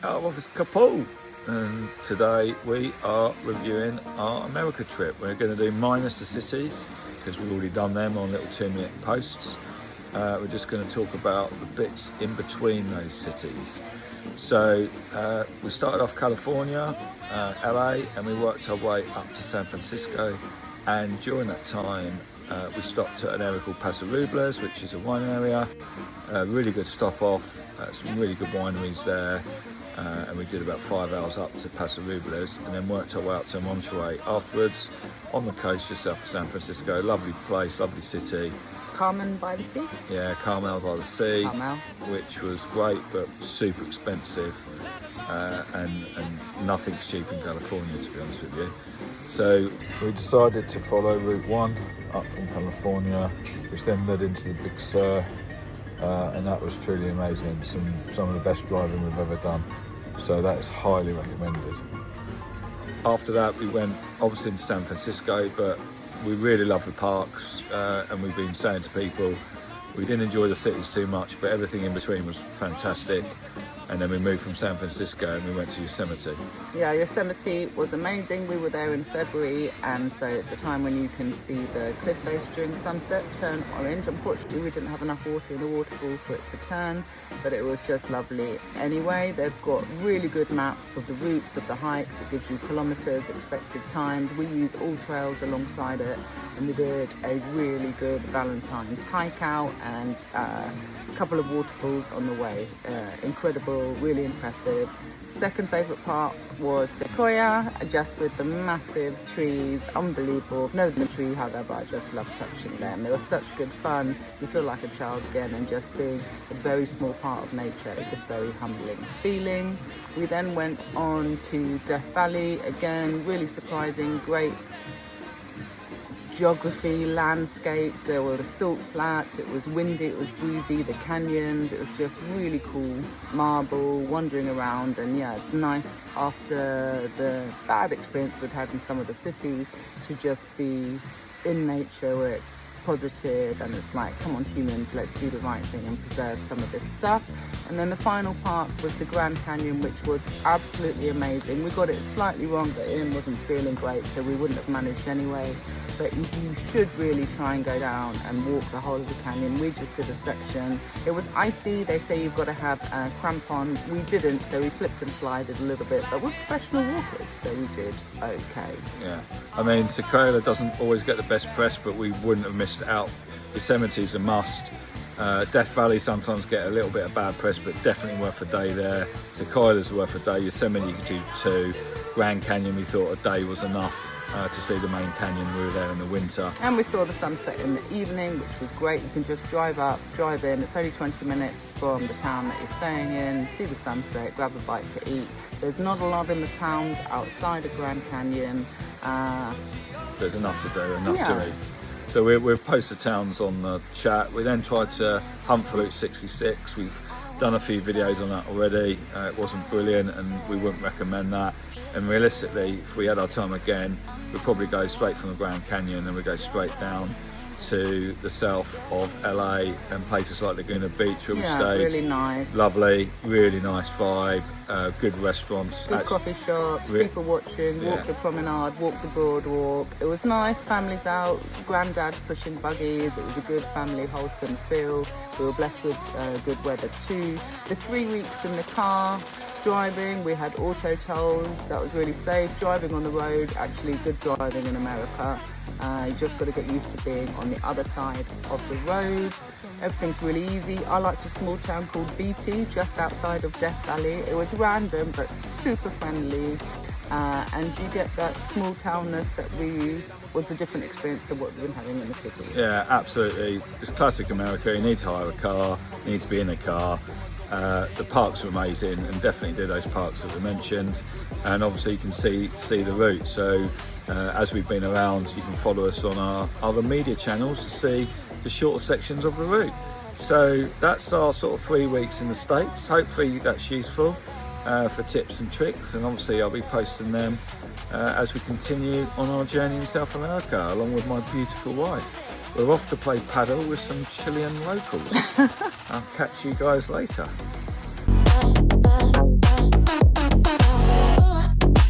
Our office Kapul, and today we are reviewing our America trip. We're going to do minus the cities because we've already done them on little 2-minute posts. We're just going to talk about the bits in between those cities. So we started off California, LA, and we worked our way up to San Francisco, and during that time we stopped at an area called Paso Robles, which is a wine area. Really good stop off, some really good wineries there, and we did about 5 hours up to Paso Robles and then worked our way up to Monterey afterwards, on the coast just south of San Francisco. Lovely place, lovely city. Carmen by the sea? Yeah, Carmel by the sea, Carmel. Which was great but super expensive, and nothing's cheap in California, to be honest with you. So we decided to follow Route 1 up from California, which then led into the Big Sur, and that was truly amazing. Some of the best driving we've ever done, so that's highly recommended. After that we went obviously into San Francisco, but we really love the parks, and we've been saying to people we didn't enjoy the cities too much, but everything in between was fantastic. And then we moved from San Francisco and we went to Yosemite. Yeah, Yosemite was amazing. We were there in February, and so at the time when you can see the cliff face during sunset turn orange. Unfortunately, we didn't have enough water in the waterfall for it to turn, but it was just lovely anyway. They've got really good maps of the routes of the hikes. It gives you kilometers, expected times. We use all trails alongside it, and we did a really good Valentine's hike out and a couple of waterfalls on the way. Incredible, really impressive. Second favourite part was Sequoia, just with the massive trees, unbelievable. I've never been a tree hugger, but I just love touching them. They were such good fun. You feel like a child again, and just being a very small part of nature is a very humbling feeling. We then went on to Death Valley, again, really surprising, great geography, landscapes. There were the salt flats, it was windy, it was breezy, the canyons, it was just really cool. Marble, wandering around, and yeah, it's nice after the bad experience we'd had in some of the cities to just be in nature where it's positive and it's like, come on humans, let's do the right thing and preserve some of this stuff. And then the final part was the Grand Canyon, which was absolutely amazing. We got it slightly wrong, but Ian wasn't feeling great, so we wouldn't have managed anyway. But you should really try and go down and walk the whole of the canyon. We just did a section. It was icy. They say you've got to have crampons. We didn't, so we slipped and slided a little bit, but we're professional walkers, so we did okay. Yeah, I mean, Sequoia doesn't always get the best press, but we wouldn't have missed out. Yosemite's a must. Death Valley sometimes get a little bit of bad press, but definitely worth a day there. Sequoia's worth a day. Yosemite you could do 2. Grand Canyon, we thought a day was enough to see the main canyon. We were there in the winter. And we saw the sunset in the evening, which was great. You can just drive up, drive in. It's only 20 minutes from the town that you're staying in, see the sunset, grab a bite to eat. There's not a lot in the towns outside of Grand Canyon. There's enough to do, enough to eat. So we've posted towns on the chat. We then tried to hunt for Route 66. We've done a few videos on that already. It wasn't brilliant and we wouldn't recommend that. And realistically, if we had our time again, we'd probably go straight from the Grand Canyon and we'd go straight down to the south of LA and places like Laguna Beach where we stayed. Really nice. Lovely, really nice vibe, good restaurants. Good coffee shops, people watching, walk the promenade, walk the boardwalk. It was nice, families out, granddad pushing buggies. It was a good family, wholesome feel. We were blessed with good weather too. The 3 weeks in the car, driving, we had auto tolls, that was really safe. Driving on the road, actually good driving in America. You just got to get used to being on the other side of the road. Everything's really easy. I liked a small town called Beatty, just outside of Death Valley. It was random, but super friendly. And you get that small townness that was a different experience to what we've been having in the cities. Yeah, absolutely. It's classic America. You need to hire a car, you need to be in a car. The parks are amazing, and definitely do those parks that we mentioned, and obviously you can see the route. So as we've been around, you can follow us on our other media channels to see the shorter sections of the route. So that's our sort of 3 weeks in the States. Hopefully that's useful for tips and tricks, and obviously I'll be posting them as we continue on our journey in South America along with my beautiful wife. We're off to play paddle with some Chilean locals. I'll catch you guys later.